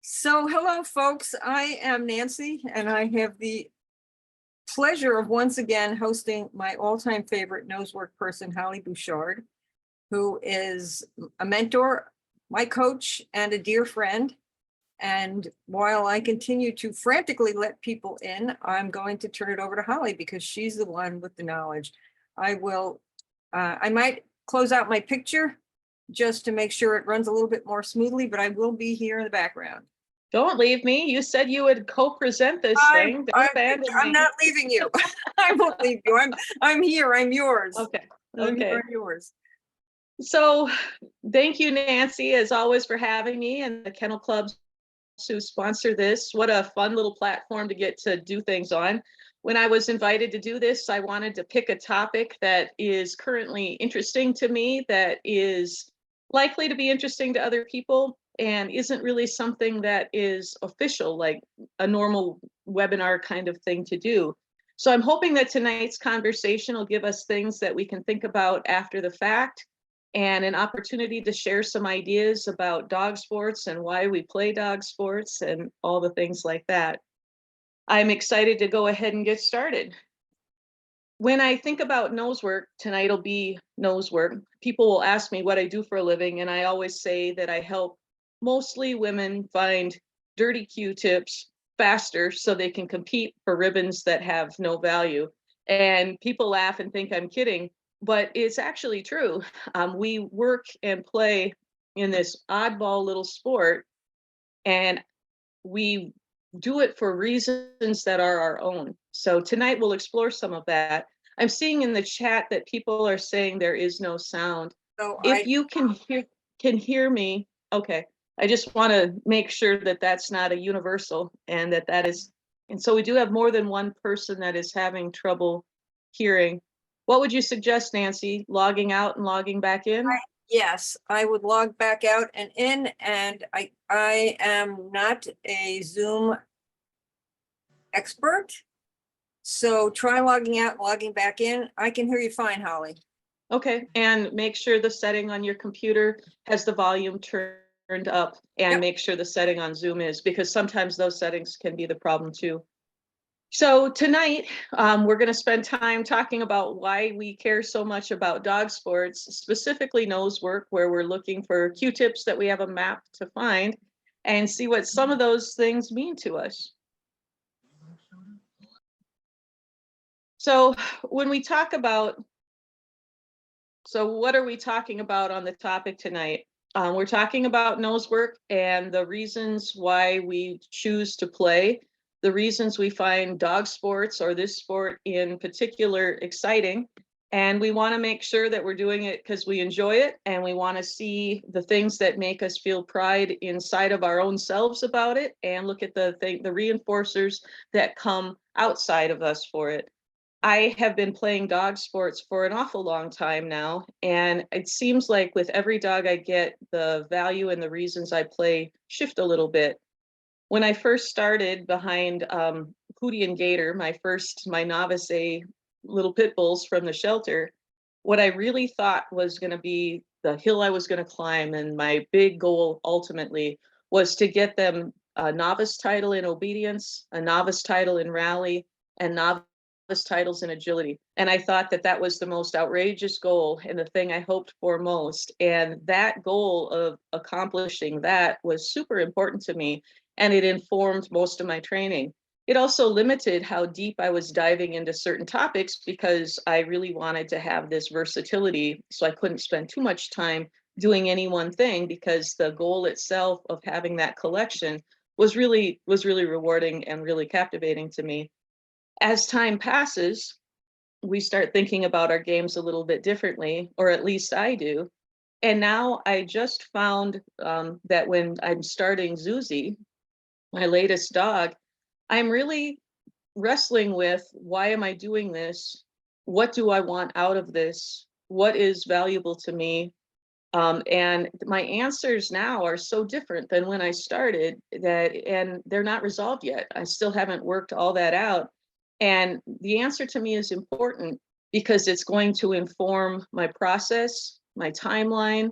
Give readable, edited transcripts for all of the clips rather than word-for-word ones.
So, hello, folks. I am Nancy, and I have the pleasure of once again hosting my all-time favorite nosework person, Holly Bushard, who is a mentor, my coach, and a dear friend. And while I continue to frantically let people in, I'm going to turn it over to Holly because she's the one with the knowledge. I might close out my picture just to make sure it runs a little bit more smoothly, but I will be here in the background. Don't leave me. You said you would co-present this thing. Don't abandon me. I'm not leaving you. I won't leave you. I'm here. I'm yours. Okay. I'm here, I'm yours. So thank you, Nancy, as always, for having me and the Kennel Clubs who sponsor this. What a fun little platform to get to do things on. When I was invited to do this, I wanted to pick a topic that is currently interesting to me, that is likely to be interesting to other people, and isn't really something that is official, like a normal webinar kind of thing to do. So I'm hoping that tonight's conversation will give us things that we can think about after the fact, and an opportunity to share some ideas about dog sports and why we play dog sports and all the things like that. I'm excited to go ahead and get started. When I think about nosework, tonight will be nosework. People will ask me what I do for a living, and I always say that I help mostly women find dirty Q-tips faster so they can compete for ribbons that have no value. And people laugh and think I'm kidding, but it's actually true. We work and play in this oddball little sport, and we do it for reasons that are our own. So tonight we'll explore some of that. I'm seeing in the chat that people are saying there is no sound. So if you can hear me, okay. I just want to make sure that that's not a universal, and that is, and so we do have more than one person that is having trouble hearing. What would you suggest, Nancy? Logging out and logging back in? Yes, I would log back out and in, and I am not a Zoom expert. So try logging out, logging back in. I can hear you fine, Holly. Okay, and make sure the setting on your computer has the volume turned up, and make sure the setting on Zoom is, because sometimes those settings can be the problem too. So tonight, we're going to spend time talking about why we care so much about dog sports, specifically nosework, where we're looking for Q-tips that we have a map to find, and see what some of those things mean to us. So when we talk about, so what are we talking about on the topic tonight? We're talking about nosework and the reasons why we choose to play, the reasons we find dog sports, or this sport in particular, exciting. And we want to make sure that we're doing it because we enjoy it, and we want to see the things that make us feel pride inside of our own selves about it, and look at the reinforcers that come outside of us for it. I have been playing dog sports for an awful long time now, and it seems like with every dog I get, the value and the reasons I play shift a little bit. When I first started behind Hootie and Gator, my novice A little pit bulls from the shelter, what I really thought was going to be the hill I was going to climb, and my big goal ultimately was to get them a novice title in obedience, a novice title in rally, and novice titles in agility. And I thought that that was the most outrageous goal and the thing I hoped for most. And that goal of accomplishing that was super important to me, and it informed most of my training. It also limited how deep I was diving into certain topics, because I really wanted to have this versatility, so I couldn't spend too much time doing any one thing, because the goal itself of having that collection was really rewarding and really captivating to me. As time passes, we start thinking about our games a little bit differently, or at least I do. And now I just found that when I'm starting Zuzi, my latest dog, I'm really wrestling with, why am I doing this? What do I want out of this? What is valuable to me? And my answers now are so different than when I started, and they're not resolved yet. I still haven't worked all that out. And the answer to me is important, because it's going to inform my process, my timeline,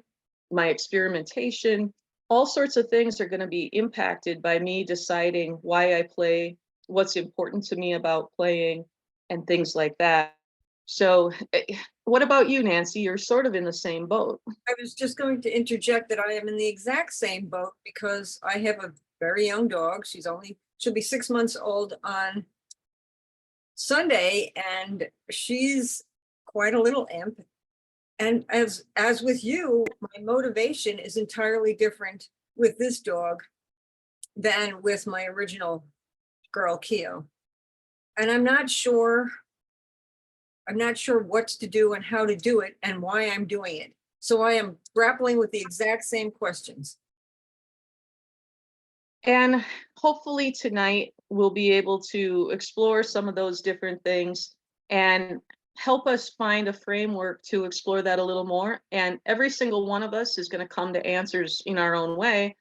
my experimentation, all sorts of things are going to be impacted by me deciding why I play, what's important to me about playing, and things like that. So, what about you, Nancy? You're sort of in the same boat. I was just going to interject that I am in the exact same boat because I have a very young dog. She'll be 6 months old on Sunday, and she's quite a little imp. And as with you, my motivation is entirely different with this dog than with my original girl, Keo. And I'm not sure what to do and how to do it and why I'm doing it. So I am grappling with the exact same questions. And hopefully tonight we'll be able to explore some of those different things and help us find a framework to explore that a little more. And every single one of us is going to come to answers in our own way.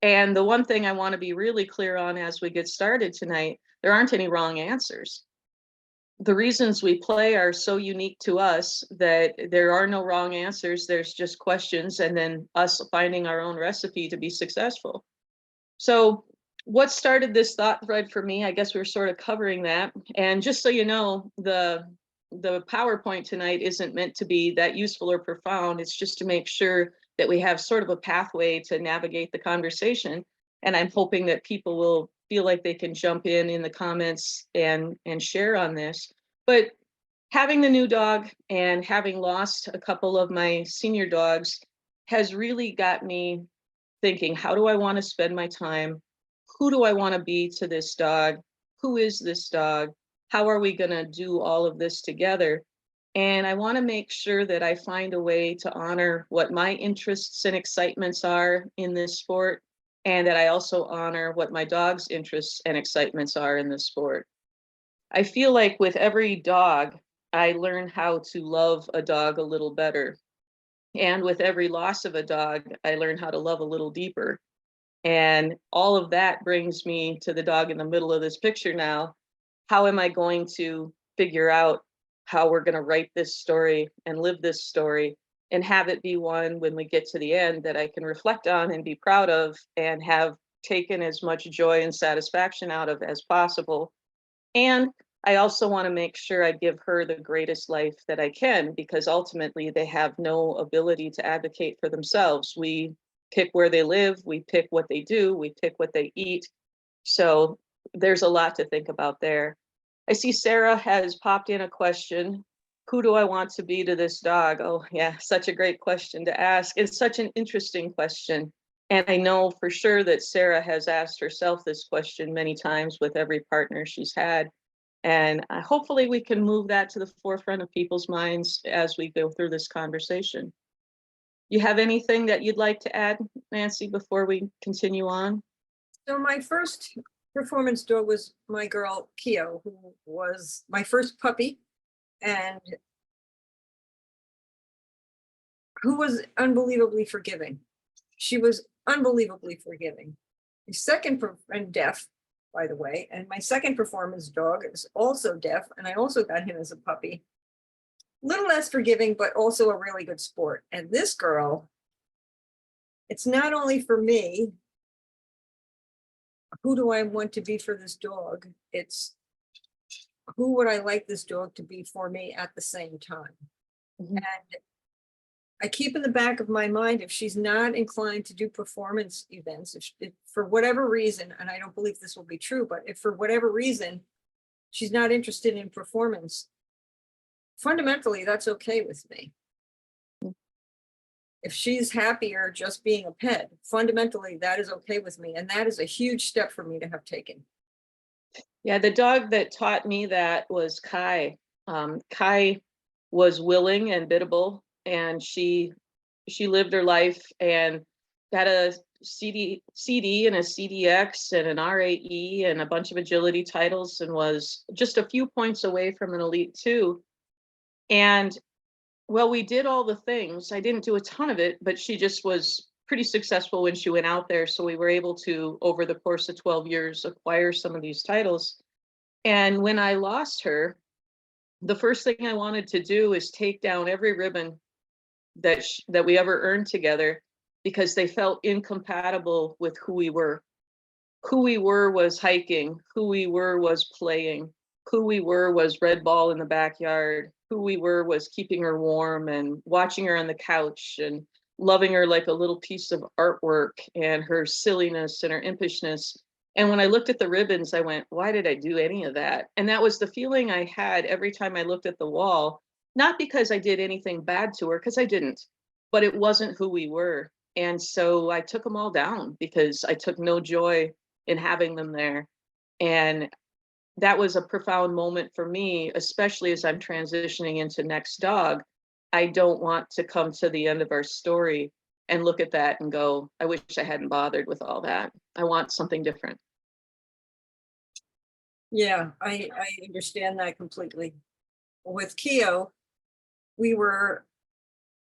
And the one thing I want to be really clear on as we get started tonight, there aren't any wrong answers. The reasons we play are so unique to us that there are no wrong answers. There's just questions and then us finding our own recipe to be successful. So what started this thought thread for me, I guess we're sort of covering that. And just so you know, the PowerPoint tonight isn't meant to be that useful or profound. It's just to make sure that we have sort of a pathway to navigate the conversation. And I'm hoping that people will feel like they can jump in the comments and share on this. But having the new dog and having lost a couple of my senior dogs has really got me thinking, how do I want to spend my time? Who do I want to be to this dog? Who is this dog? How are we going to do all of this together? And I want to make sure that I find a way to honor what my interests and excitements are in this sport, and that I also honor what my dog's interests and excitements are in this sport. I feel like with every dog, I learn how to love a dog a little better. And with every loss of a dog, I learn how to love a little deeper. And all of that brings me to the dog in the middle of this picture now. How am I going to figure out how we're going to write this story and live this story and have it be one when we get to the end that I can reflect on and be proud of and have taken as much joy and satisfaction out of as possible. And I also want to make sure I give her the greatest life that I can, because ultimately they have no ability to advocate for themselves. We pick where they live, we pick what they do, we pick what they eat. So there's a lot to think about there. I see Sarah has popped in a question. Who do I want to be to this dog? Oh, yeah, such a great question to ask. It's such an interesting question. And I know for sure that Sarah has asked herself this question many times with every partner she's had. And hopefully we can move that to the forefront of people's minds as we go through this conversation. You have anything that you'd like to add, Nancy, before we continue on? So my first performance dog was my girl, Keo, who was my first puppy and who was unbelievably forgiving. She was unbelievably forgiving. And deaf, by the way, and my second performance dog is also deaf, and I also got him as a puppy. Little less forgiving, but also a really good sport. And this girl, it's not only for me, who do I want to be for this dog? It's who would I like this dog to be for me at the same time? Mm-hmm. And I keep in the back of my mind, if she's not inclined to do performance events, if for whatever reason, and I don't believe this will be true, but if for whatever reason she's not interested in performance, fundamentally, that's okay with me. If she's happier just being a pet, fundamentally, that is okay with me. And that is a huge step for me to have taken. Yeah, the dog that taught me that was Kai. Kai was willing and biddable, and she lived her life and got a CD and a CDX and an RAE and a bunch of agility titles, and was just a few points away from an Elite 2. And well, we did all the things. I didn't do a ton of it, but she just was pretty successful when she went out there. So we were able to, over the course of 12 years, acquire some of these titles. And when I lost her, the first thing I wanted to do is take down every ribbon that we ever earned together because they felt incompatible with who we were. Who we were was hiking, who we were was playing, who we were was red ball in the backyard, who we were was keeping her warm and watching her on the couch and loving her like a little piece of artwork, and her silliness and her impishness. And when I looked at the ribbons, I went, why did I do any of that? And that was the feeling I had every time I looked at the wall, not because I did anything bad to her, because I didn't, but it wasn't who we were. And so I took them all down because I took no joy in having them there. And that was a profound moment for me, especially as I'm transitioning into next dog. I don't want to come to the end of our story and look at that and go, I wish I hadn't bothered with all that. I want something different. Yeah, I understand that completely. With Keo, we were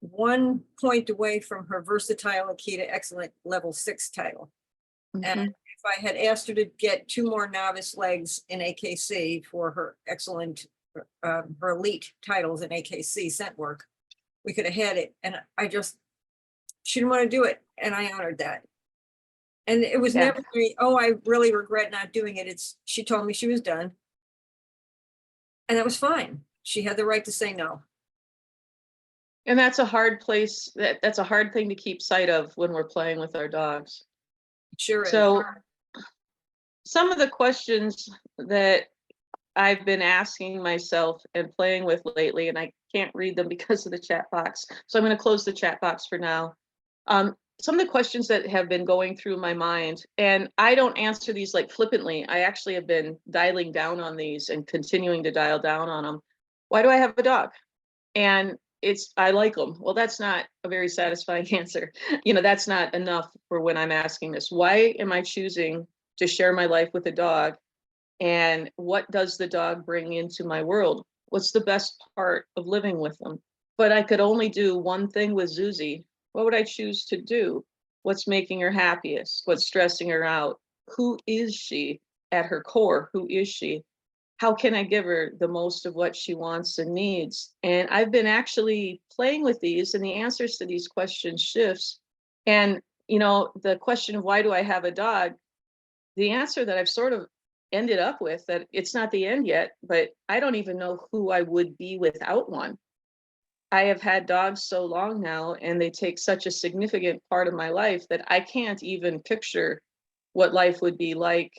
1 point away from her versatile Akita excellent level 6 title. And if I had asked her to get 2 more novice legs in AKC for her excellent, her elite titles in AKC scent work, we could have had it. And she didn't want to do it. And I honored that. And it was never, oh, I really regret not doing it. She told me she was done. And that was fine. She had the right to say no. And that's a hard place, that's a hard thing to keep sight of when we're playing with our dogs. Sure is. So some of the questions that I've been asking myself and playing with lately, and I can't read them because of the chat box, so I'm going to close the chat box for now. Some of the questions that have been going through my mind, and I don't answer these like flippantly. I actually have been dialing down on these and continuing to dial down on them. Why do I have a dog? And I like them. Well, that's not a very satisfying answer. That's not enough for when I'm asking this. Why am I choosing to share my life with a dog? And what does the dog bring into my world? What's the best part of living with them? But I could only do one thing with Zuzi. What would I choose to do? What's making her happiest? What's stressing her out? Who is she at her core? Who is she? How can I give her the most of what she wants and needs? And I've been actually playing with these, and the answers to these questions shifts. And, the question of why do I have a dog? The answer that I've sort of ended up with, that it's not the end yet, but I don't even know who I would be without one. I have had dogs so long now, and they take such a significant part of my life that I can't even picture what life would be like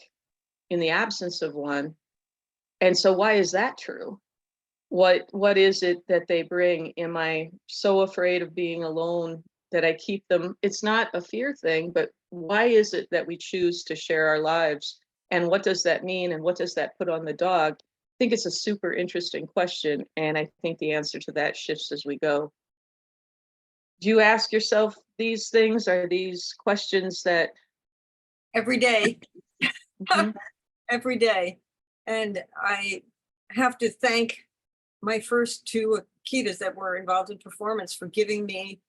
in the absence of one. And so why is that true? What is it that they bring? Am I so afraid of being alone that I keep them? It's not a fear thing, but why is it that we choose to share our lives? And what does that mean? And what does that put on the dog? I think it's a super interesting question. And I think the answer to that shifts as we go. Do you ask yourself these things? Are these questions that? Every day. Mhm. Every day. And I have to thank my first 2 Akitas that were involved in performance for giving me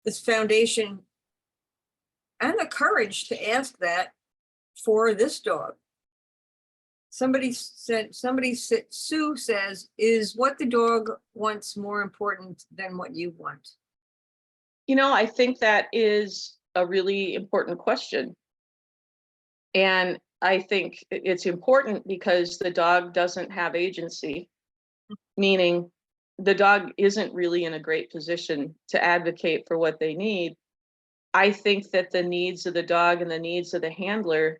this foundation and the courage to ask that for this dog. Sue says, is what the dog wants more important than what you want? I think that is a really important question. And I think it's important because the dog doesn't have agency, meaning the dog isn't really in a great position to advocate for what they need. I think that the needs of the dog and the needs of the handler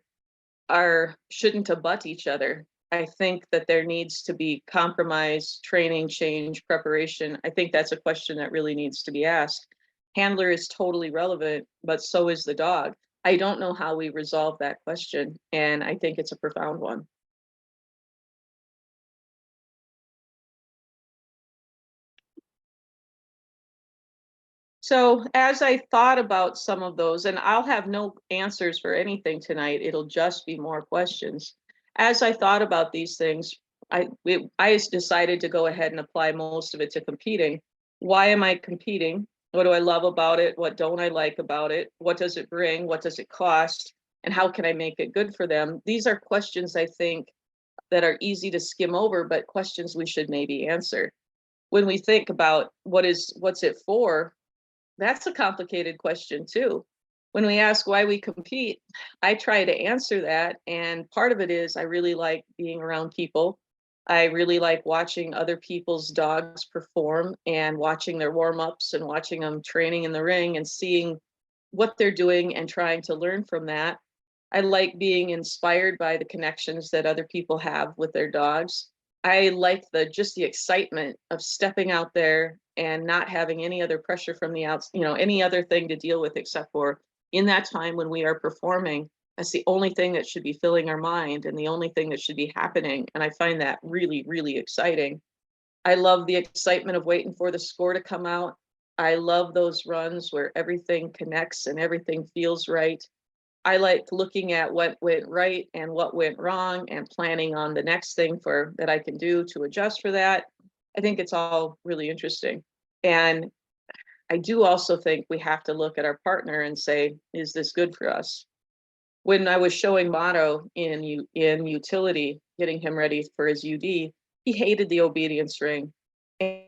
shouldn't abut each other. I think that there needs to be compromise, training, change, preparation. I think that's a question that really needs to be asked. Handler is totally relevant, but so is the dog. I don't know how we resolve that question, and I think it's a profound one. So as I thought about some of those, and I'll have no answers for anything tonight, it'll just be more questions. As I thought about these things, I decided to go ahead and apply most of it to competing. Why am I competing? What do I love about it? What don't I like about it? What does it bring? What does it cost? And how can I make it good for them? These are questions I think that are easy to skim over, but questions we should maybe answer. When we think about what's it for, That's a complicated question too. When we ask why we compete, I try to answer that. And part of it is I really like being around people. I really like watching other people's dogs perform and watching their warm-ups and watching them training in the ring and seeing what they're doing and trying to learn from that. I like being inspired by the connections that other people have with their dogs. I like the excitement of stepping out there and not having any other pressure from the outs, any other thing to deal with except for in that time when we are performing. That's the only thing that should be filling our mind and the only thing that should be happening. And I find that really, really exciting. I love the excitement of waiting for the score to come out. I love those runs where everything connects and everything feels right. I like looking at what went right and what went wrong and planning on the next thing for that I can do to adjust for that. I think it's all really interesting. And I do also think we have to look at our partner and say, is this good for us? When I was showing Motto in utility, getting him ready for his UD, he hated the obedience ring. And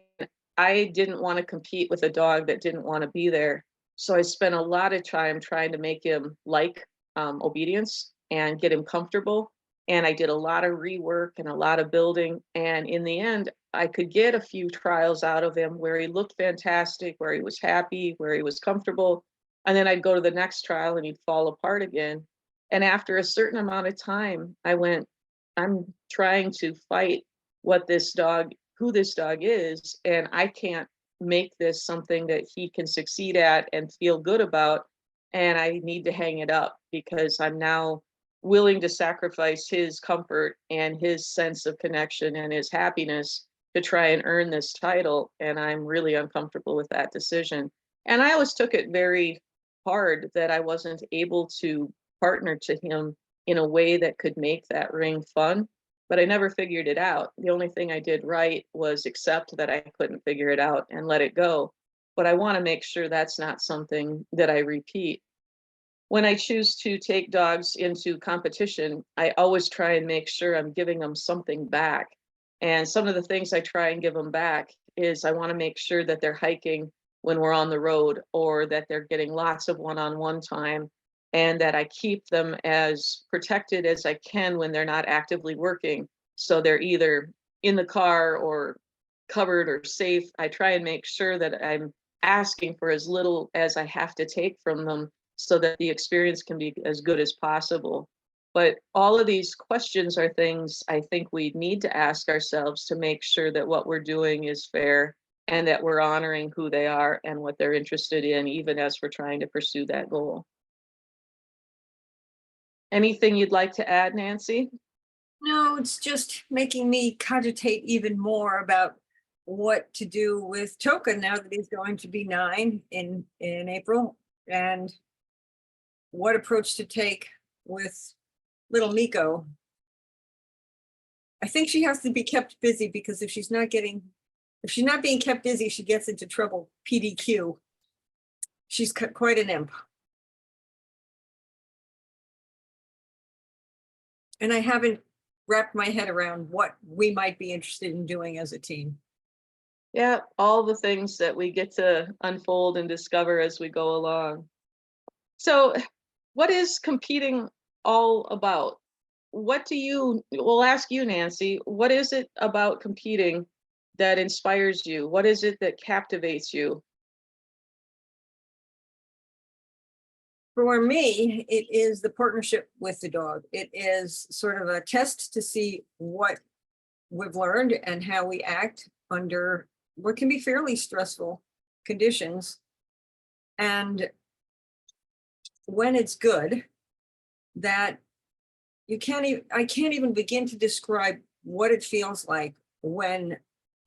I didn't want to compete with a dog that didn't want to be there. So I spent a lot of time trying to make him like obedience and get him comfortable. And I did a lot of rework and a lot of building. And in the end, I could get a few trials out of him where he looked fantastic, where he was happy, where he was comfortable. And then I'd go to the next trial and he'd fall apart again. And after a certain amount of time, I went, I'm trying to fight who this dog is, and I can't make this something that he can succeed at and feel good about. And I need to hang it up because I'm now willing to sacrifice his comfort and his sense of connection and his happiness to try and earn this title. And I'm really uncomfortable with that decision. And I always took it very hard that I wasn't able to partner to him in a way that could make that ring fun, but I never figured it out. The only thing I did right was accept that I couldn't figure it out and let it go. But I want to make sure that's not something that I repeat. When I choose to take dogs into competition, I always try and make sure I'm giving them something back. And some of the things I try and give them back is I want to make sure that they're hiking when we're on the road or that they're getting lots of one-on-one time and that I keep them as protected as I can when they're not actively working. So they're either in the car or covered or safe. I try and make sure that I'm asking for as little as I have to take from them so that the experience can be as good as possible. But all of these questions are things I think we need to ask ourselves to make sure that what we're doing is fair and that we're honoring who they are and what they're interested in, even as we're trying to pursue that goal. Anything you'd like to add, Nancy? No, it's just making me cogitate even more about what to do with Toka now that he's going to be 9 in April, and what approach to take with little Miko. I think she has to be kept busy because if she's not being kept busy, she gets into trouble. PDQ. She's quite an imp. And I haven't wrapped my head around what we might be interested in doing as a team. Yeah, all the things that we get to unfold and discover as we go along. So, what is competing all about? We'll ask you, Nancy, what is it about competing that inspires you? What is it that captivates you? For me, it is the partnership with the dog. It is sort of a test to see what we've learned and how we act under what can be fairly stressful conditions. And when it's good, that I can't even begin to describe what it feels like when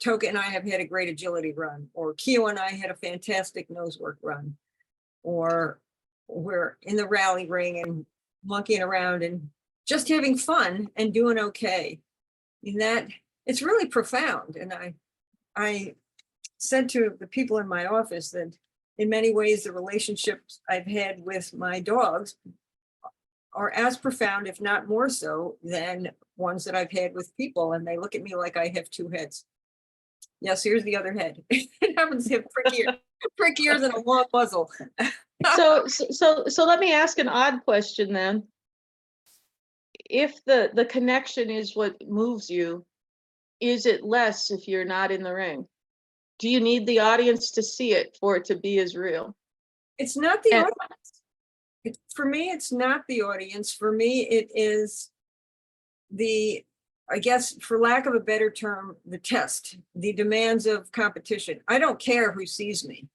Toka and I have had a great agility run, or Keo and I had a fantastic nose work run, or we're in the rally ring and monkeying around and just having fun and doing okay. And that it's really profound. And I said to the people in my office that in many ways, the relationships I've had with my dogs are as profound, if not more so, than ones that I've had with people. And they look at me like I have 2 heads. Yes, here's the other head. It happens to have prick ears and a long muzzle. So let me ask an odd question then. If the connection is what moves you, is it less if you're not in the ring? Do you need the audience to see it for it to be as real? It's not the And- audience. For me, it's not the audience. For me, it is I guess, for lack of a better term, the test, the demands of competition. I don't care who sees me,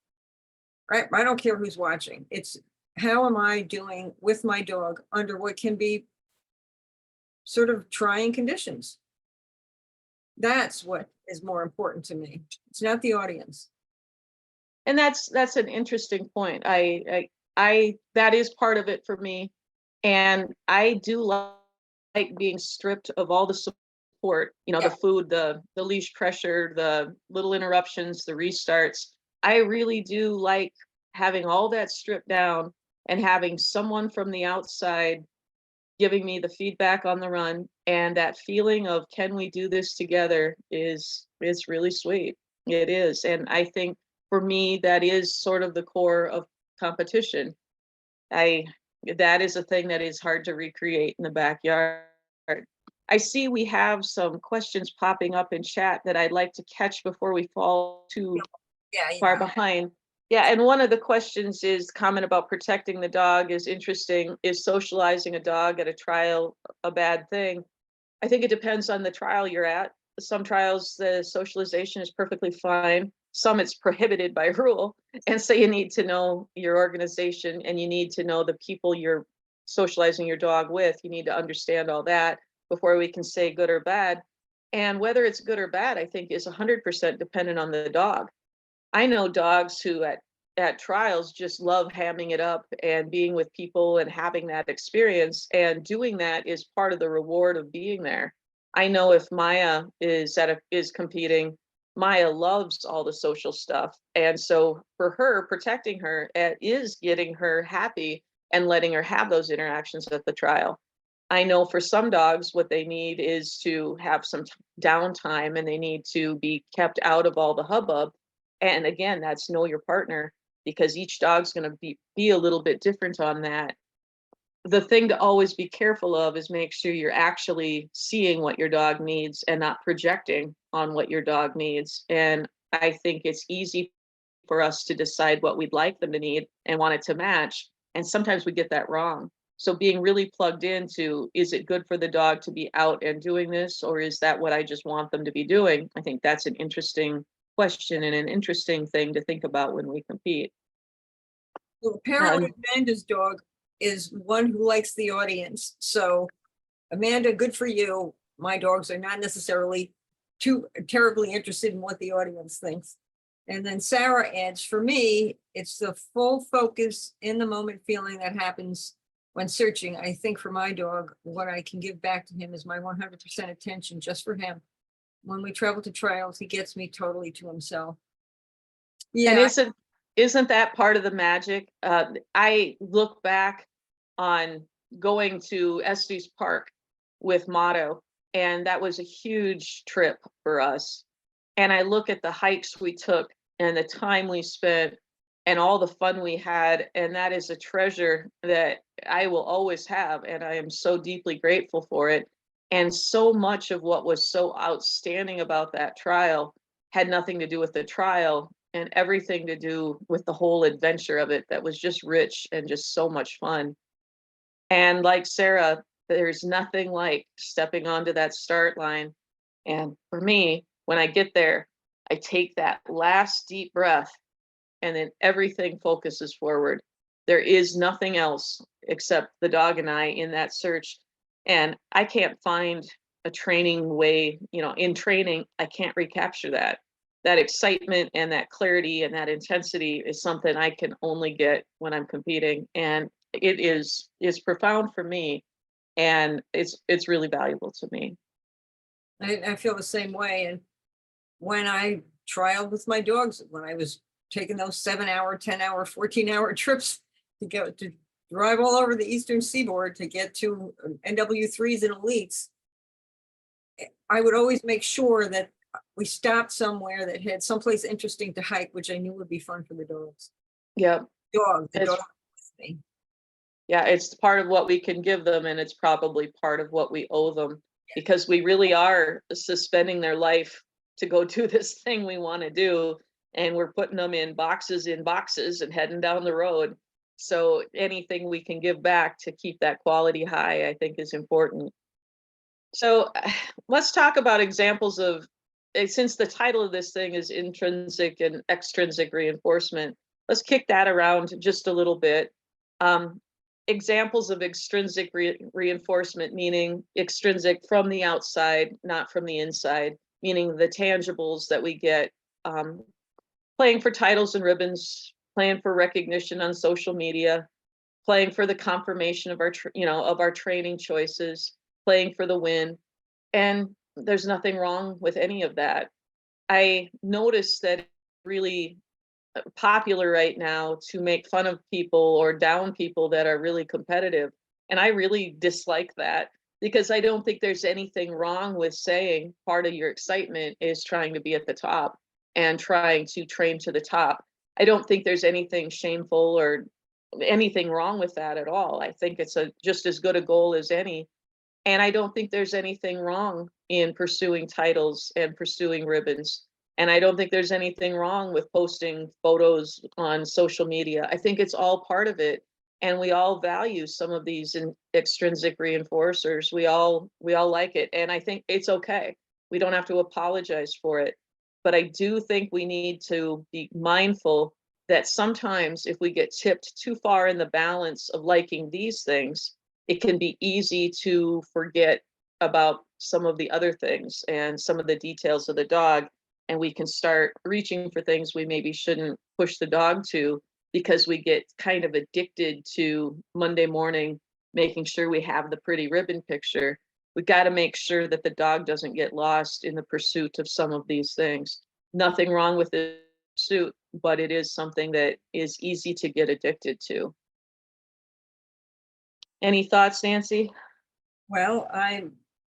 right? I don't care who's watching. It's how am I doing with my dog under what can be sort of trying conditions. That's what is more important to me. It's not the audience. And that's an interesting point. I that is part of it for me. And I do like being stripped of all the support, Yeah. the food, the leash pressure, the little interruptions, the restarts. I really do like having all that stripped down and having someone from the outside giving me the feedback on the run, and that feeling of can we do this together is really sweet. It is. And I think for me that is sort of the core of competition. That is a thing that is hard to recreate in the backyard. I see we have some questions popping up in chat that I'd like to catch before we fall too far behind. Yeah, and one of the questions is comment about protecting the dog is interesting. Is socializing a dog at a trial a bad thing? I think it depends on the trial you're at. Some trials, the socialization is perfectly fine. Some it's prohibited by rule. And so you need to know your organization and you need to know the people you're socializing your dog with. You need to understand all that before we can say good or bad. And whether it's good or bad, I think is 100% dependent on the dog. I know dogs who at trials just love hamming it up and being with people and having that experience, and doing that is part of the reward of being there. I know if Maya is competing, Maya loves all the social stuff, and so for her, protecting her is getting her happy and letting her have those interactions at the trial. I know for some dogs, what they need is to have some downtime and they need to be kept out of all the hubbub. And again, that's know your partner, because each dog's going to be a little bit different on that. The thing to always be careful of is make sure you're actually seeing what your dog needs and not projecting on what your dog needs. And I think it's easy for us to decide what we'd like them to need and want it to match. And sometimes we get that wrong. So being really plugged into, is it good for the dog to be out and doing this, or is that what I just want them to be doing? I think that's an interesting question and an interesting thing to think about when we compete. Well, apparently Amanda's dog is one who likes the audience. So Amanda, good for you. My dogs are not necessarily too terribly interested in what the audience thinks. And then Sarah adds, for me, it's the full focus in the moment feeling that happens when searching. I think for my dog, what I can give back to him is my 100% attention just for him. When we travel to trials, he gets me totally to himself. And Yeah, isn't that part of the magic? I look back on going to Estes Park with Motto, and that was a huge trip for us. And I look at the hikes we took and the time we spent and all the fun we had, and that is a treasure that I will always have, and I am so deeply grateful for it. And so much of what was so outstanding about that trial had nothing to do with the trial and everything to do with the whole adventure of it, that was just rich and just so much fun. And like Sarah, there's nothing like stepping onto that start line. And for me, when I get there, I take that last deep breath and then everything focuses forward. There is nothing else except the dog and I in that search. And I can't find a training way, in training, I can't recapture that. That excitement and that clarity and that intensity is something I can only get when I'm competing. And it is profound for me. And it's really valuable to me. I feel the same way. And when I trialed with my dogs, when I was taking those 7-hour, 10-hour, 14-hour trips to drive all over the Eastern Seaboard to get to NW3s and elites, I would always make sure that we stopped somewhere that had someplace interesting to hike, which I knew would be fun for the dogs. Yeah, The It's- dog with me. yeah, it's part of what we can give them, and it's probably part of what we owe them, because we really are suspending their life to go do this thing we want to do, and we're putting them in boxes and heading down the road. So anything we can give back to keep that quality high, I think, is important. So let's talk about examples of, since the title of this thing is intrinsic and extrinsic reinforcement, let's kick that around just a little bit. Examples of extrinsic reinforcement, meaning extrinsic from the outside, not from the inside, meaning the tangibles that we get, playing for titles and ribbons, playing for recognition on social media, playing for the confirmation of our, of our training choices, playing for the win. And there's nothing wrong with any of that. I noticed that it's really popular right now to make fun of people or down people that are really competitive. And I really dislike that, because I don't think there's anything wrong with saying part of your excitement is trying to be at the top and trying to train to the top. I don't think there's anything shameful or anything wrong with that at all. I think it's just as good a goal as any. And I don't think there's anything wrong in pursuing titles and pursuing ribbons. And I don't think there's anything wrong with posting photos on social media. I think it's all part of it. And we all value some of these extrinsic reinforcers. We all like it. And I think it's okay. We don't have to apologize for it. But I do think we need to be mindful that sometimes if we get tipped too far in the balance of liking these things, it can be easy to forget about some of the other things and some of the details of the dog. And we can start reaching for things we maybe shouldn't push the dog to, because we get kind of addicted to Monday morning, making sure we have the pretty ribbon picture. We got to make sure that the dog doesn't get lost in the pursuit of some of these things. Nothing wrong with the pursuit, but it is something that is easy to get addicted to. Any thoughts, Nancy? Well, I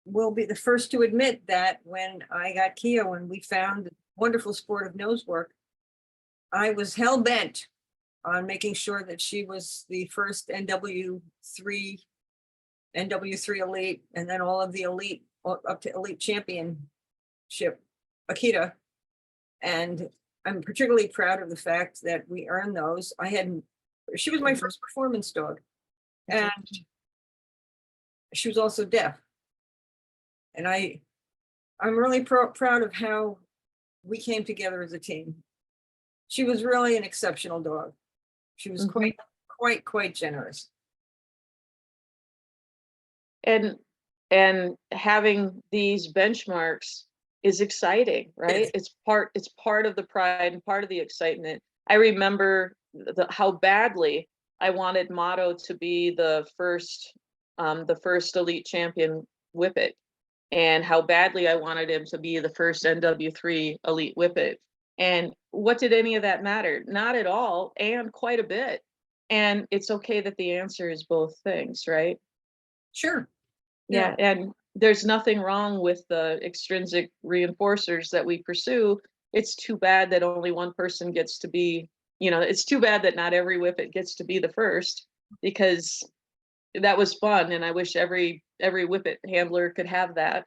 will be the first to admit that when I got Keo and we found the wonderful sport of nose work, I was hell bent on making sure that she was the first NW3 elite, and then all of the elite up to elite championship Akita. And I'm particularly proud of the fact that we earned those. She was my first performance dog, and she was also deaf. And I'm really proud of how we came together as a team. She was really an exceptional dog. She was quite generous. And having these benchmarks is exciting, right? It's part of the pride and part of the excitement. I remember how badly I wanted Motto to be the first elite champion whippet, and how badly I wanted him to be the first NW3 elite whippet. And what did any of that matter? Not at all, and quite a bit. And it's okay that the answer is both things, right? Sure. Yeah, and there's nothing wrong with the extrinsic reinforcers that we pursue. It's too bad that only one person gets to be, it's too bad that not every whippet gets to be the first, because that was fun, and I wish every whippet handler could have that.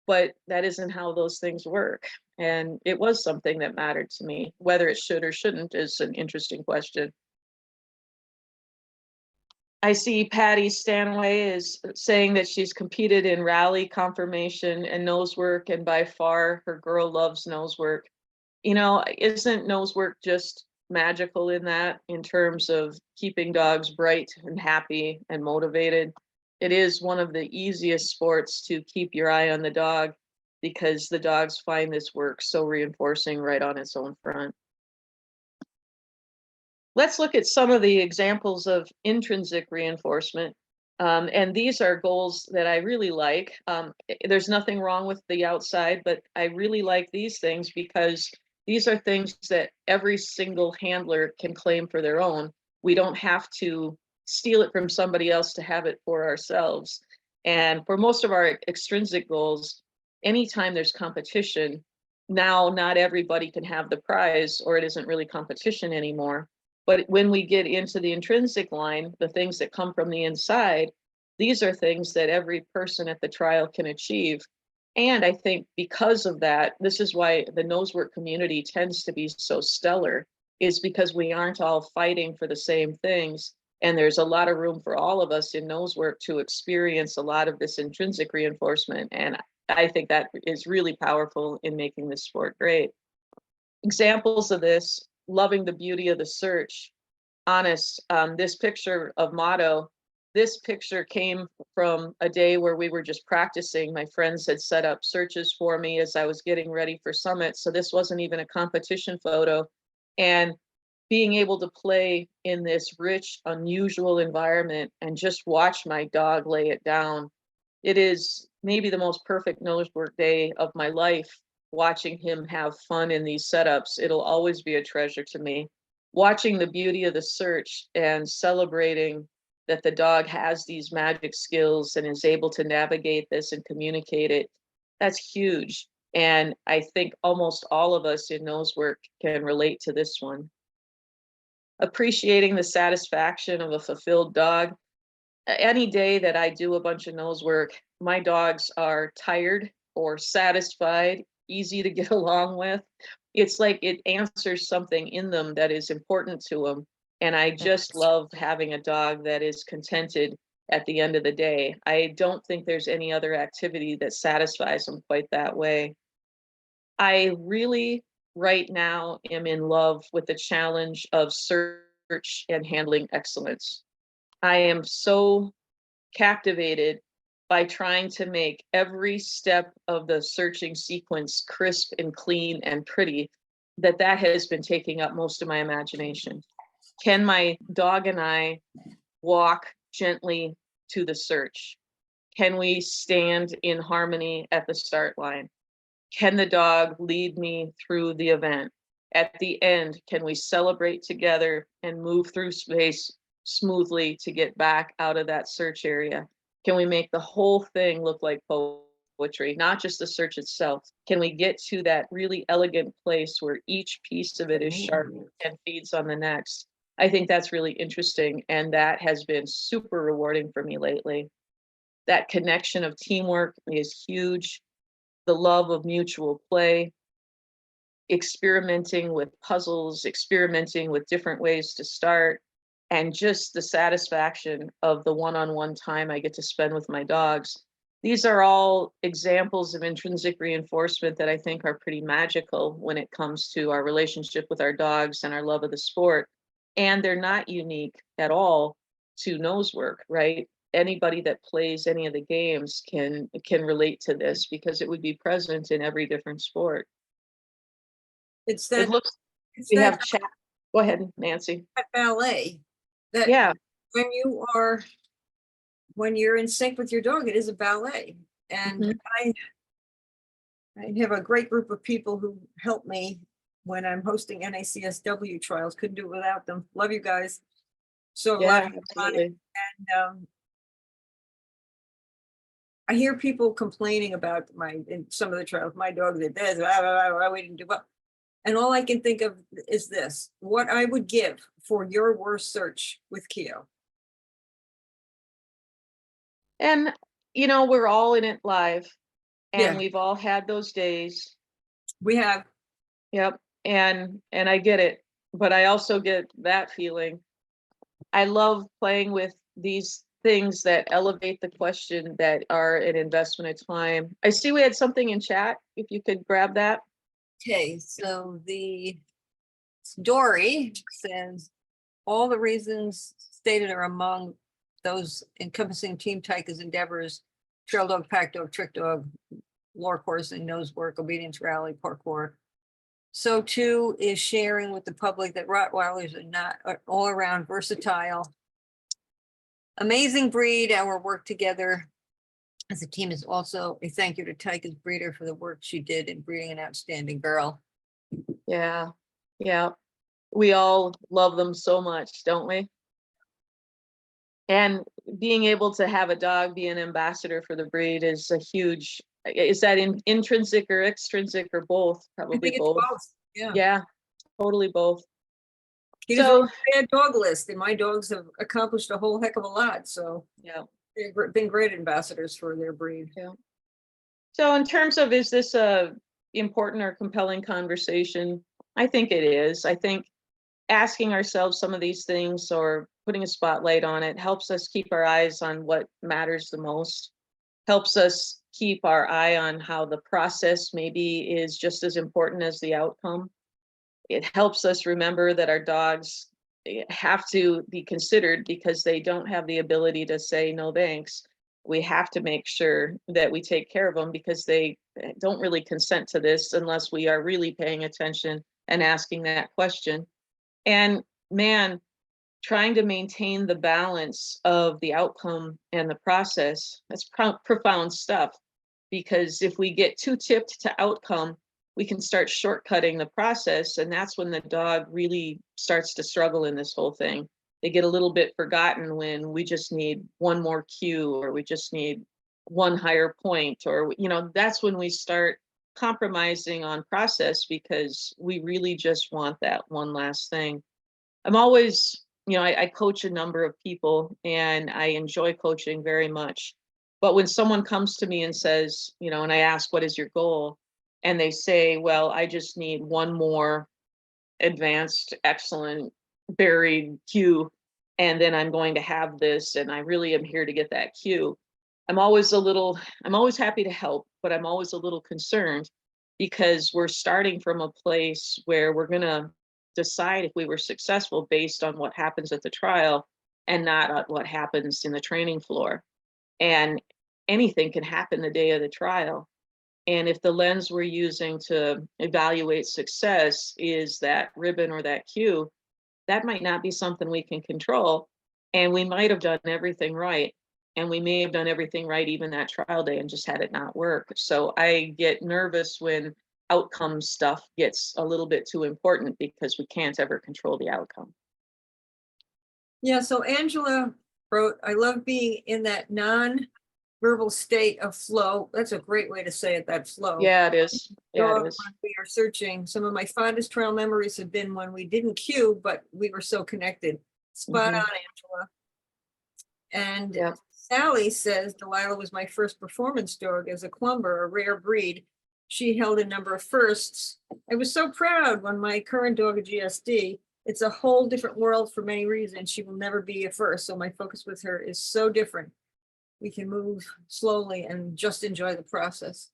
But that isn't how those things work. And it was something that mattered to me. Whether it should or shouldn't is an interesting question. I see Patty Stanway is saying that she's competed in rally, confirmation, and nose work, and by far her girl loves nose work. Isn't nose work just magical in terms of keeping dogs bright and happy and motivated? It is one of the easiest sports to keep your eye on the dog, because the dogs find this work so reinforcing right on its own front. Let's look at some of the examples of intrinsic reinforcement. And these are goals that I really like. There's nothing wrong with the outside, but I really like these things because these are things that every single handler can claim for their own. We don't have to steal it from somebody else to have it for ourselves. And for most of our extrinsic goals, anytime there's competition, now not everybody can have the prize, or it isn't really competition anymore. But when we get into the intrinsic line, the things that come from the inside, these are things that every person at the trial can achieve. And I think because of that, this is why the nosework community tends to be so stellar, is because we aren't all fighting for the same things. And there's a lot of room for all of us in nosework to experience a lot of this intrinsic reinforcement. And I think that is really powerful in making this sport great. Examples of this: loving the beauty of the search. Honest, this picture of Motto, this picture came from a day where we were just practicing. My friends had set up searches for me as I was getting ready for Summit. So this wasn't even a competition photo. And being able to play in this rich, unusual environment and just watch my dog lay it down. It is maybe the most perfect nosework day of my life, watching him have fun in these setups. It'll always be a treasure to me. Watching the beauty of the search and celebrating that the dog has these magic skills and is able to navigate this and communicate it, that's huge. And I think almost all of us in nosework can relate to this one. Appreciating the satisfaction of a fulfilled dog. Any day that I do a bunch of nosework, my dogs are tired or satisfied, easy to get along with. It's like it answers something in them that is important to them. And I just love having a dog that is contented at the end of the day. I don't think there's any other activity that satisfies them quite that way. I really, right now, am in love with the challenge of search and handling excellence. I am so captivated by trying to make every step of the searching sequence crisp and clean and pretty, that has been taking up most of my imagination. Can my dog and I walk gently to the search? Can we stand in harmony at the start line? Can the dog lead me through the event? At the end, can we celebrate together and move through space smoothly to get back out of that search area? Can we make the whole thing look like poetry, not just the search itself? Can we get to that really elegant place where each piece of it is sharp and feeds on the next? I think that's really interesting, and that has been super rewarding for me lately. That connection of teamwork is huge. The love of mutual play, experimenting with puzzles, experimenting with different ways to start, and just the satisfaction of the one-on-one time I get to spend with my dogs. These are all examples of intrinsic reinforcement that I think are pretty magical when it comes to our relationship with our dogs and our love of the sport. And they're not unique at all to nosework, right? Anybody that plays any of the games can relate to this, because it would be present in every different sport. It's It that, looks, it's we that have chat. Go ahead, Nancy. ballet that Yeah, when you're in sync with your dog, it is a ballet. And Mhm. I have a great group of people who help me when I'm hosting NACSW trials. Couldn't do it without them. Love you guys. So a lot yeah, of fun. absolutely. And I hear people complaining about in some of the trials, my dog did this, we didn't do well. And all I can think of is this: what I would give for your worst search with Keo. And we're all in it live, and Yeah, we've all had those days. we have. Yep. And I get it, but I also get that feeling. I love playing with these things that elevate the question, that are an investment of time. I see we had something in chat. If you could grab that. Okay, so the story says all the reasons stated are among those encompassing Team Tyke's endeavors: trail dog, pack dog, trick dog, lore coursing, nose work, obedience rally, parkour. So too is sharing with the public that Rottweilers are all around versatile, amazing breed. Our work together as a team is also a thank you to Tyke's breeder for the work she did in breeding an outstanding girl. Yeah. Yeah. We all love them so much, don't we? And being able to have a dog be an ambassador for the breed is a huge is that intrinsic or extrinsic or both? I Probably think it's both. both. Yeah. Yeah, totally both. He So, was on a bad dog list, and my dogs have accomplished a whole heck of a lot. So yeah. they've been great ambassadors for their breed. Yeah. So in terms of, is this a important or compelling conversation? I think it is. I think asking ourselves some of these things or putting a spotlight on it helps us keep our eyes on what matters the most, helps us keep our eye on how the process maybe is just as important as the outcome. It helps us remember that our dogs have to be considered because they don't have the ability to say no thanks. We have to make sure that we take care of them because they don't really consent to this unless we are really paying attention and asking that question. And man, trying to maintain the balance of the outcome and the process, that's profound stuff. Because if we get too tipped to outcome, we can start shortcutting the process. And that's when the dog really starts to struggle in this whole thing. They get a little bit forgotten when we just need one more cue, or we just need one higher point, or, that's when we start compromising on process because we really just want that one last thing. I'm always, I coach a number of people and I enjoy coaching very much. But when someone comes to me and says, and I ask, what is your goal? And they say, well, I just need one more advanced, excellent, buried cue. And then I'm going to have this. And I really am here to get that cue. I'm always happy to help, but I'm always a little concerned because we're starting from a place where we're going to decide if we were successful based on what happens at the trial and not on what happens in the training floor. And anything can happen the day of the trial. And if the lens we're using to evaluate success is that ribbon or that cue, that might not be something we can control. And we might have done everything right. And we may have done everything right even that trial day and just had it not work. So I get nervous when outcome stuff gets a little bit too important because we can't ever control the outcome. Yeah, so Angela wrote, I love being in that non-verbal state of flow. That's a great way to say it, that flow. Yeah, it is. Yeah, Dog, it is. when we are searching, some of my fondest trail memories have been when we didn't cue, but we were so connected. Spot Mhm. on, Angela. And Yeah. Sally says Delilah was my first performance dog as a clumber, a rare breed. She held a number of firsts. I was so proud when my current dog, a GSD, it's a whole different world for many reasons. She will never be a first. So my focus with her is so different. We can move slowly and just enjoy the process.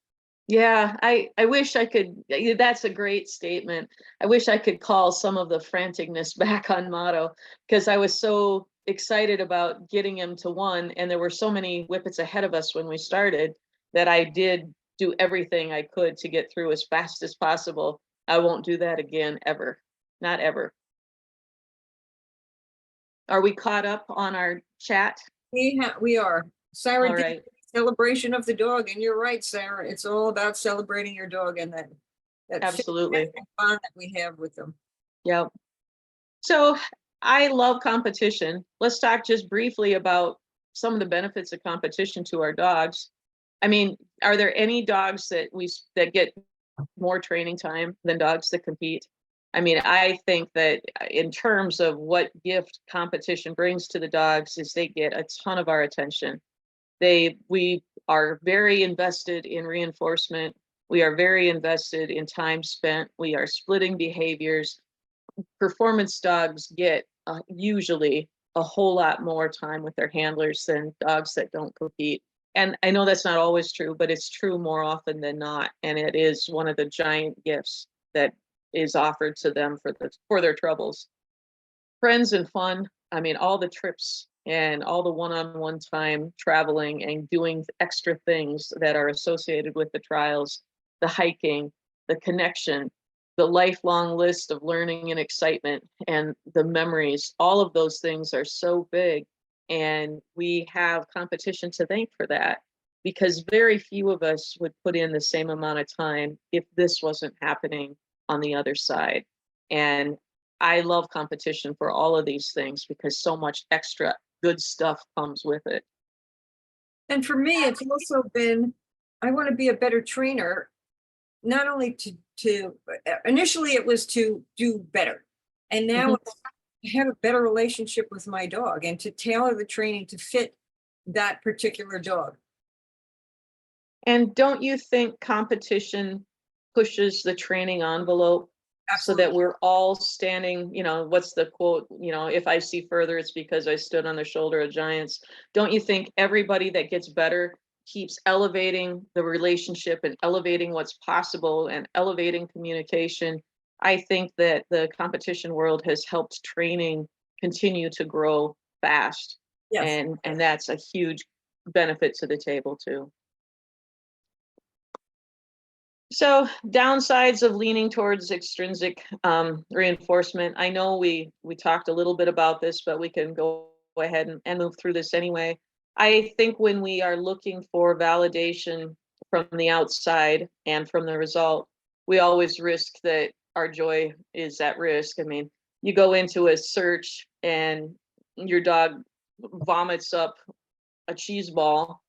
Yeah, I wish I could. That's a great statement. I wish I could call some of the franticness back on Motto because I was so excited about getting him to one, and there were so many whippets ahead of us when we started that I did do everything I could to get through as fast as possible. I won't do that again ever, not ever. Are we caught up on our chat? We are. Sarah All did right. celebration of the dog, and you're right, Sarah. It's all about celebrating your dog and that Absolutely. bond that we have with them. Yep. So I love competition. Let's talk just briefly about some of the benefits of competition to our dogs. I mean, are there any dogs that get more training time than dogs that compete? I mean, I think that in terms of what gift competition brings to the dogs is they get a ton of our attention. We are very invested in reinforcement. We are very invested in time spent. We are splitting behaviors. Performance dogs get usually a whole lot more time with their handlers than dogs that don't compete. And I know that's not always true, but it's true more often than not. And it is one of the giant gifts that is offered to them for their troubles. Friends and fun. I mean, all the trips and all the one-on-one time traveling and doing extra things that are associated with the trials, the hiking, the connection, the lifelong list of learning and excitement and the memories, all of those things are so big. And we have competition to thank for that because very few of us would put in the same amount of time if this wasn't happening on the other side. And I love competition for all of these things because so much extra good stuff comes with it. And for me, it's also been I want to be a better trainer, not only to initially it was to do better. And now it's to have a better relationship with my dog and to tailor the training to fit that particular dog. And don't you think competition pushes the training envelope so that we're all standing, what's the quote, if I see further, it's because I stood on the shoulder of giants. Don't you think everybody that gets better keeps elevating the relationship and elevating what's possible and elevating communication? I think that the competition world has helped training continue to grow fast. Yes. And that's a huge benefit to the table too. So downsides of leaning towards extrinsic reinforcement. I know we talked a little bit about this, but we can go ahead and move through this anyway. I think when we are looking for validation from the outside and from the result, we always risk that our joy is at risk. I mean, you go into a search and your dog vomits up a cheese ball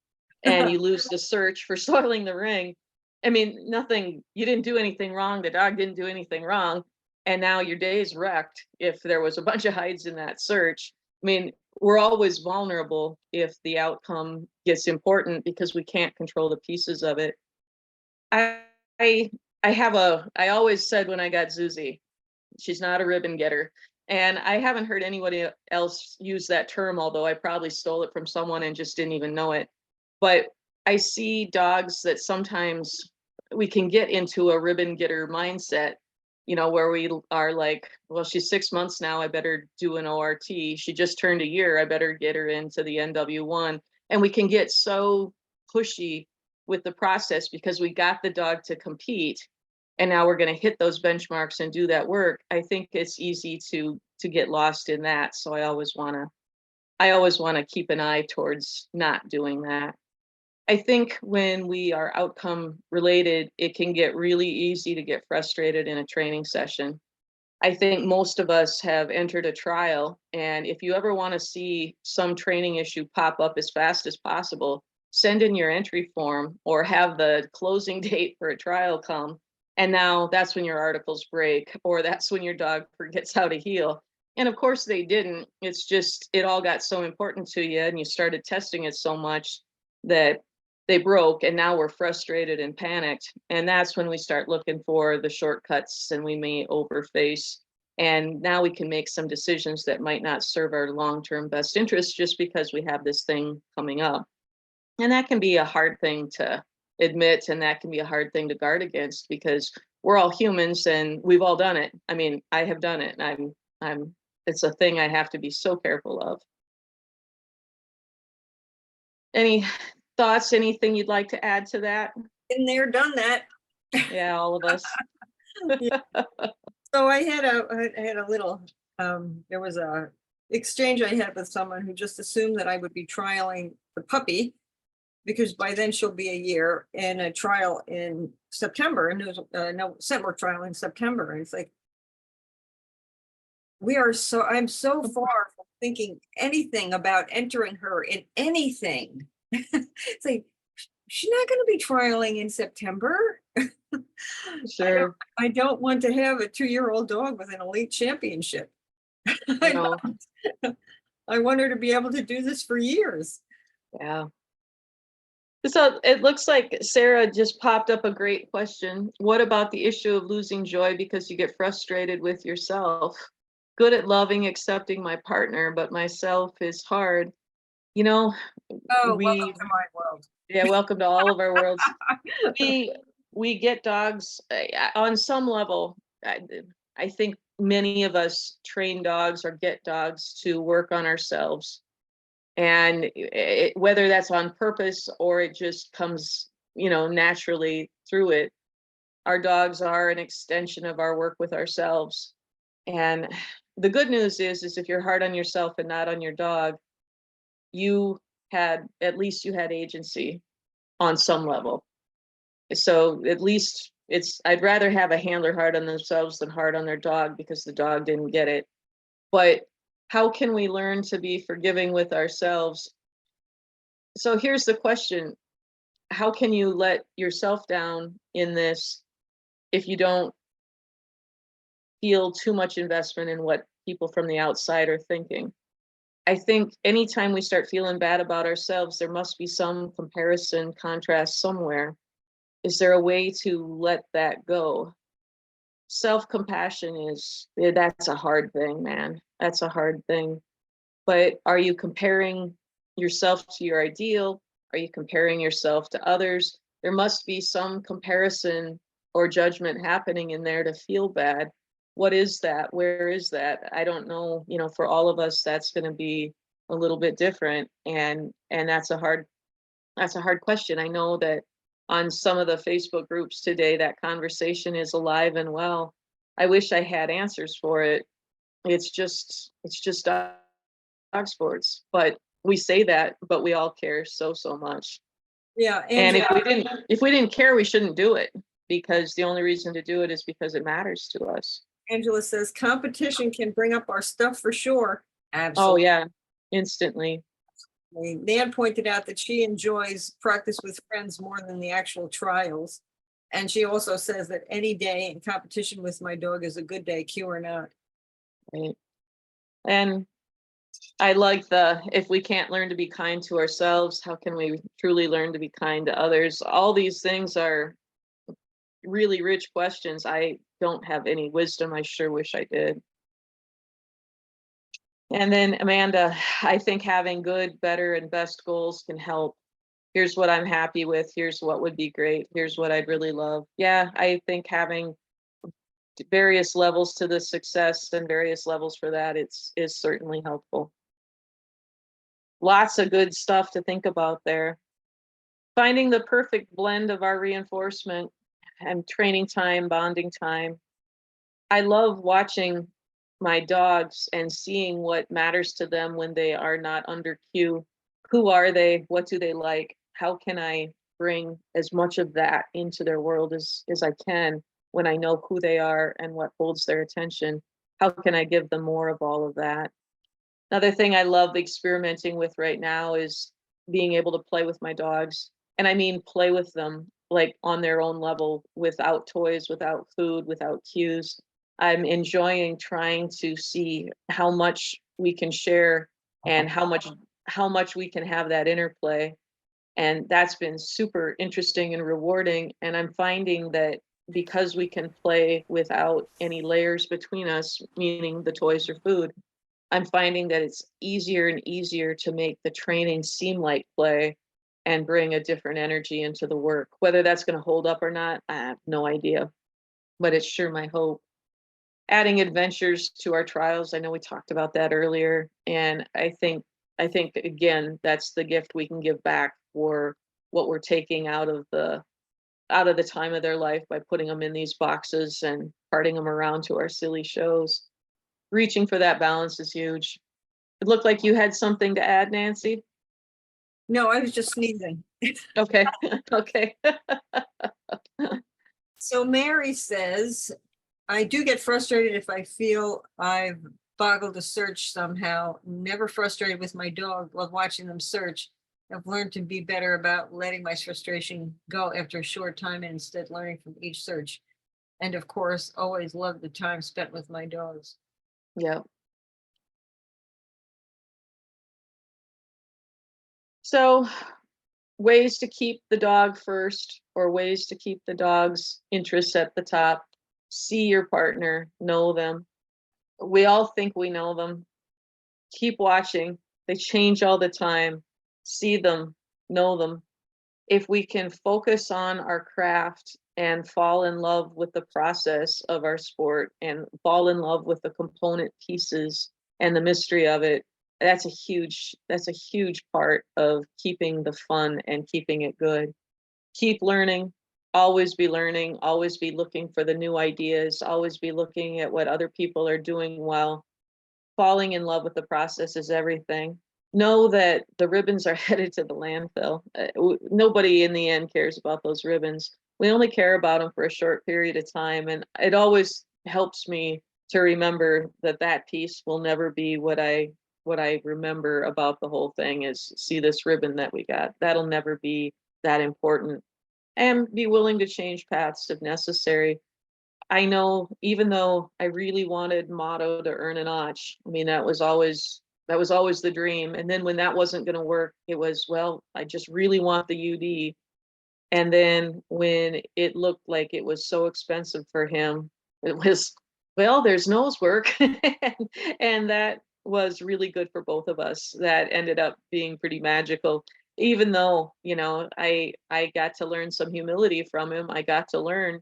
and you lose the search for soiling the ring. I mean, you didn't do anything wrong. The dog didn't do anything wrong. And now your day is wrecked if there was a bunch of hides in that search. I mean, we're always vulnerable if the outcome gets important because we can't control the pieces of it. I always said when I got Zuzi, she's not a ribbon getter. And I haven't heard anybody else use that term, although I probably stole it from someone and just didn't even know it. But I see dogs that sometimes we can get into a ribbon getter mindset, where we are like, well, she's 6 months now, I better do an ORT. She just turned a year, I better get her into the NW1. And we can get so pushy with the process because we got the dog to compete. And now we're going to hit those benchmarks and do that work. I think it's easy to get lost in that. So I always want to keep an eye towards not doing that. I think when we are outcome related, it can get really easy to get frustrated in a training session. I think most of us have entered a trial, and if you ever want to see some training issue pop up as fast as possible, send in your entry form or have the closing date for a trial come. And now that's when your articles break, or that's when your dog forgets how to heel. And of course they didn't. It's just, it all got so important to you and you started testing it so much that they broke, and now we're frustrated and panicked. And that's when we start looking for the shortcuts and we may overface. And now we can make some decisions that might not serve our long-term best interests just because we have this thing coming up. And that can be a hard thing to admit, and that can be a hard thing to guard against because we're all humans and we've all done it. I mean, I have done it, and it's a thing I have to be so careful of. Any thoughts, anything you'd like to add to that? Been there, done that. Yeah, all of us. Yeah. So I had a little, there was a exchange I had with someone who just assumed that I would be trialing the puppy because by then she'll be a year, in a trial in September, and there's no scent work trial in September. And it's like, I'm so far from thinking anything about entering her in anything. It's like, she's not going to be trialing in September. Sure. I don't want to have a 2-year-old dog with an elite championship. No. I want her to be able to do this for years. Yeah. So it looks like Sarah just popped up a great question. What about the issue of losing joy because you get frustrated with yourself? Good at loving, accepting my partner, but myself is hard. Oh, welcome to my world. Yeah, welcome to all of our worlds. We get dogs on some level. I think many of us train dogs or get dogs to work on ourselves. And whether that's on purpose or it just comes, naturally through it, our dogs are an extension of our work with ourselves. And the good news is if you're hard on yourself and not on your dog, at least you had agency on some level. So at least I'd rather have a handler hard on themselves than hard on their dog because the dog didn't get it. But how can we learn to be forgiving with ourselves? So here's the question. how can you let yourself down in this if you don't feel too much investment in what people from the outside are thinking? I think anytime we start feeling bad about ourselves, there must be some comparison, contrast somewhere. Is there a way to let that go? Self-compassion that's a hard thing, man. That's a hard thing. But are you comparing yourself to your ideal? Are you comparing yourself to others? There must be some comparison or judgment happening in there to feel bad. What is that? Where is that? I don't know. For all of us, that's going to be a little bit different, and that's a hard question. I know that on some of the Facebook groups today, that conversation is alive and well. I wish I had answers for it. It's just dog sports, but we say that, but we all care so much. Yeah, And Angela, if we didn't care, we shouldn't do it, because the only reason to do it is because it matters to us. Angela says competition can bring up our stuff for sure. Oh Absolutely. yeah, instantly. Nan pointed out that she enjoys practice with friends more than the actual trials. And she also says that any day in competition with my dog is a good day, cue or not. Right. And I like if we can't learn to be kind to ourselves, how can we truly learn to be kind to others? All these things are really rich questions. I don't have any wisdom. I sure wish I did. And then Amanda, I think having good, better, and best goals can help. Here's what I'm happy with. Here's what would be great. Here's what I'd really love. Yeah, I think having various levels to the success and various levels for that is certainly helpful. Lots of good stuff to think about there. Finding the perfect blend of our reinforcement and training time, bonding time. I love watching my dogs and seeing what matters to them when they are not under cue. Who are they? What do they like? How can I bring as much of that into their world as I can when I know who they are and what holds their attention? How can I give them more of all of that? Another thing I love experimenting with right now is being able to play with my dogs. And I mean play with them like on their own level, without toys, without food, without cues. I'm enjoying trying to see how much we can share and how much we can have that interplay. And that's been super interesting and rewarding. And I'm finding that because we can play without any layers between us, meaning the toys or food, I'm finding that it's easier and easier to make the training seem like play and bring a different energy into the work. Whether that's going to hold up or not, I have no idea, but it's sure my hope. Adding adventures to our trials. I know we talked about that earlier, and I think again, that's the gift we can give back for what we're taking out of the time of their life by putting them in these boxes and carting them around to our silly shows. Reaching for that balance is huge. It looked like you had something to add, Nancy. No, I was just sneezing. Okay. Okay. So Mary says, I do get frustrated if I feel I've boggled a search somehow. Never frustrated with my dog. Love watching them search. I've learned to be better about letting my frustration go after a short time and instead learning from each search. And of course, always love the time spent with my dogs. Yeah. So ways to keep the dog first, or ways to keep the dog's interests at the top. See your partner, know them. We all think we know them. Keep watching. They change all the time. See them, know them. If we can focus on our craft and fall in love with the process of our sport and fall in love with the component pieces and the mystery of it, that's a huge part of keeping the fun and keeping it good. Keep learning, always be learning, always be looking for the new ideas, always be looking at what other people are doing well. Falling in love with the process is everything. Know that the ribbons are headed to the landfill. Nobody in the end cares about those ribbons. We only care about them for a short period of time. And it always helps me to remember that piece will never be what I remember about the whole thing is see this ribbon that we got. That'll never be that important, and be willing to change paths if necessary. I know, even though I really wanted Motto to earn a notch, I mean, that was always the dream. And then when that wasn't going to work, it was, well, I just really want the UD. And then when it looked like it was so expensive for him, it was, well, there's nose work. And that was really good for both of us. That ended up being pretty magical. Even though, you know, I got to learn some humility from him. I got to learn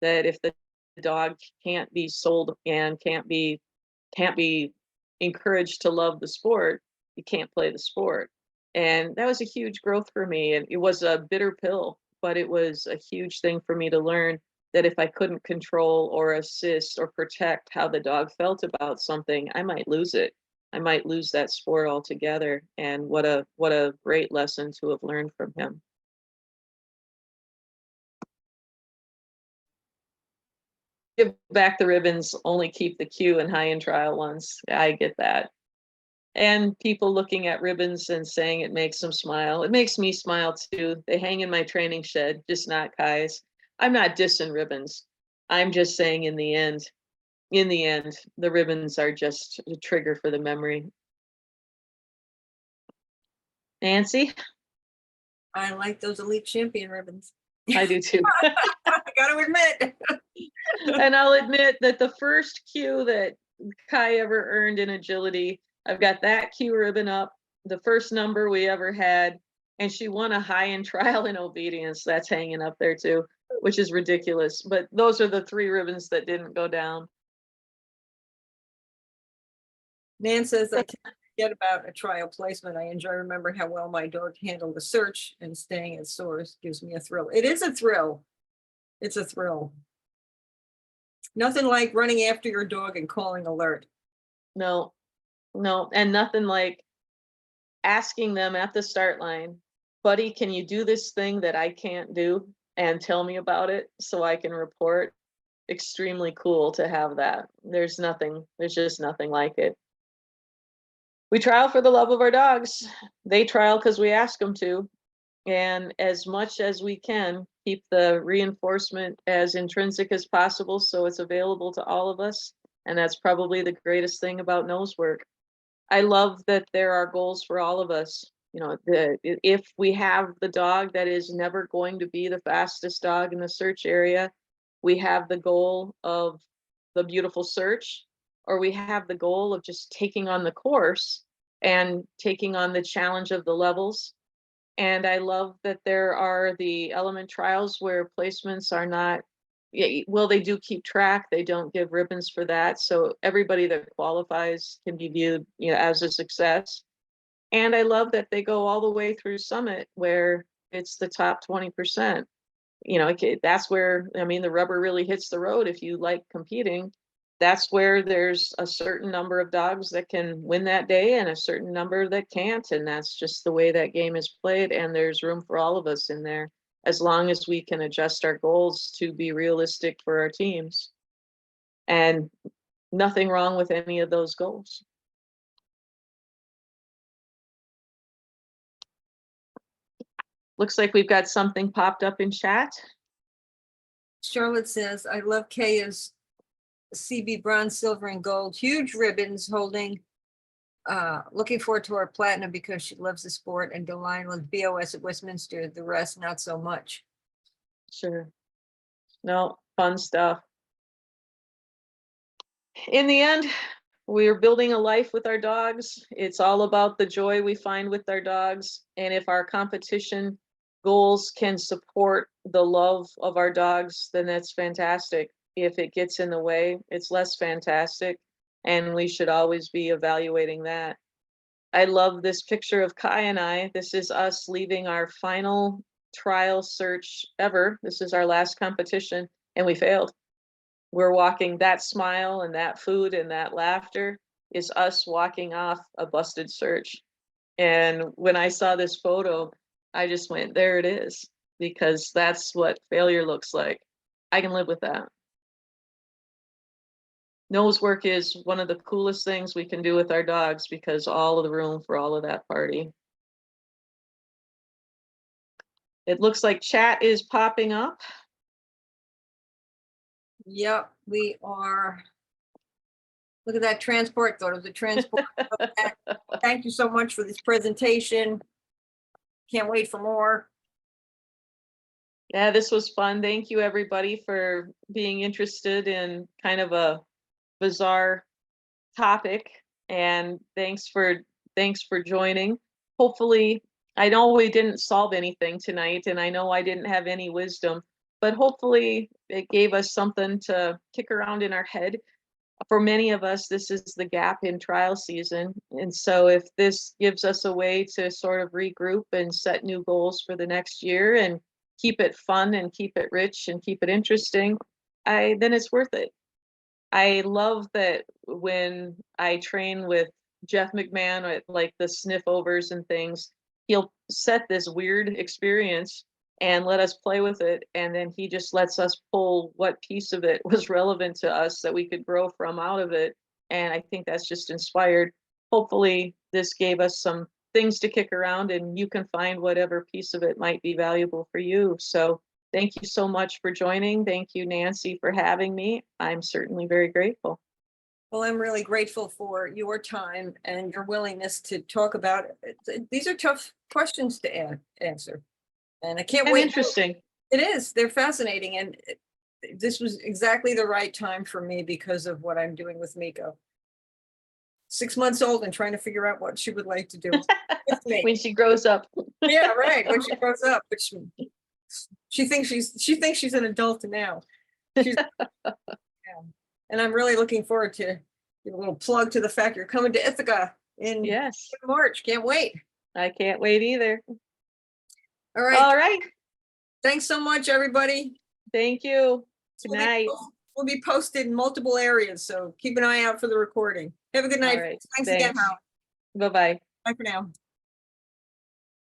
that if the dog can't be sold and can't be encouraged to love the sport, you can't play the sport. And that was a huge growth for me. And it was a bitter pill, but it was a huge thing for me to learn that if I couldn't control or assist or protect how the dog felt about something, I might lose it. I might lose that sport altogether. And what a great lesson to have learned from him. Give back the ribbons, only keep the cue and high end trial ones. I get that. And people looking at ribbons and saying it makes them smile. It makes me smile too. They hang in my training shed, just not Kai's. I'm not dissing ribbons. I'm just saying in the end, the ribbons are just a trigger for the memory. Nancy? I like those elite champion ribbons. I do too. I gotta admit. And I'll admit that the first cue that Kai ever earned in agility, I've got that cue ribbon up, the first number we ever had, and she won a high end trial in obedience. That's hanging up there too, which is ridiculous. But those are the 3 ribbons that didn't go down. Nan says, I tend to forget about a trial placement. I enjoy remembering how well my dog handled the search, and staying at source gives me a thrill. It is a thrill. It's a thrill. Nothing like running after your dog and calling alert. No, and nothing like asking them at the start line, buddy, can you do this thing that I can't do and tell me about it so I can report? Extremely cool to have that. There's just nothing like it. We trial for the love of our dogs. They trial because we ask them to. And as much as we can, keep the reinforcement as intrinsic as possible so it's available to all of us. And that's probably the greatest thing about nose work. I love that there are goals for all of us. You know, if we have the dog that is never going to be the fastest dog in the search area, we have the goal of the beautiful search, or we have the goal of just taking on the course and taking on the challenge of the levels. And I love that there are the element trials where placements are not, well, they do keep track. They don't give ribbons for that. So everybody that qualifies can be viewed, you know, as a success. And I love that they go all the way through Summit where it's the top 20%. You know, that's where, I mean, the rubber really hits the road. If you like competing, that's where there's a certain number of dogs that can win that day and a certain number that can't. And that's just the way that game is played. And there's room for all of us in there, as long as we can adjust our goals to be realistic for our teams. And nothing wrong with any of those goals. Looks like we've got something popped up in chat. Charlotte says, I love Kaya's CB bronze, silver, and gold, huge ribbons holding. Looking forward to our platinum because she loves the sport and Deline with BOS at Westminster, the rest not so much. Sure. No, fun stuff. In the end, we're building a life with our dogs. It's all about the joy we find with our dogs. And if our competition goals can support the love of our dogs, then that's fantastic. If it gets in the way, it's less fantastic. And we should always be evaluating that. I love this picture of Kai and I. This is us leaving our final trial search ever. This is our last competition, and we failed. We're walking, that smile and that food and that laughter is us walking off a busted search. And when I saw this photo, I just went, there it is, because that's what failure looks like. I can live with that. Nose work is one of the coolest things we can do with our dogs because all of the room for all of that party. It looks like chat is popping up. Yep, we are. Look at that transport, thought it was a transport. Thank you so much for this presentation. Can't wait for more. Yeah, this was fun. Thank you, everybody, for being interested in kind of a bizarre topic. And thanks for joining. Hopefully, I know we didn't solve anything tonight, and I know I didn't have any wisdom, but hopefully it gave us something to kick around in our head. For many of us, this is the gap in trial season. And so if this gives us a way to sort of regroup and set new goals for the next year and keep it fun and keep it rich and keep it interesting, then it's worth it. I love that when I train with Jeff McMahon at like the sniff overs and things, he'll set this weird experience and let us play with it. And then he just lets us pull what piece of it was relevant to us that we could grow from out of it. And I think that's just inspired. Hopefully this gave us some things to kick around and you can find whatever piece of it might be valuable for you. So thank you so much for joining. Thank you, Nancy, for having me. I'm certainly very grateful. Well, I'm really grateful for your time and your willingness to talk about it. These are tough questions to answer. And I can't And wait. interesting. It is. They're fascinating. And this was exactly the right time for me because of what I'm doing with Miko. 6 months old and trying to figure out what she would like to do with me. When she grows up. Yeah, right. When she grows up, but she thinks she's an adult now. She's, yeah. And I'm really looking forward to give a little plug to the fact you're coming to Ithaca in Yes, March. Can't wait. I can't wait either. All right. All right. Thanks so much, everybody. Thank you. Good night. Will be posted in multiple areas, so keep an eye out for the recording. Have a good night. All right. Thanks again, Thanks. Hal. Bye-bye. Bye for now.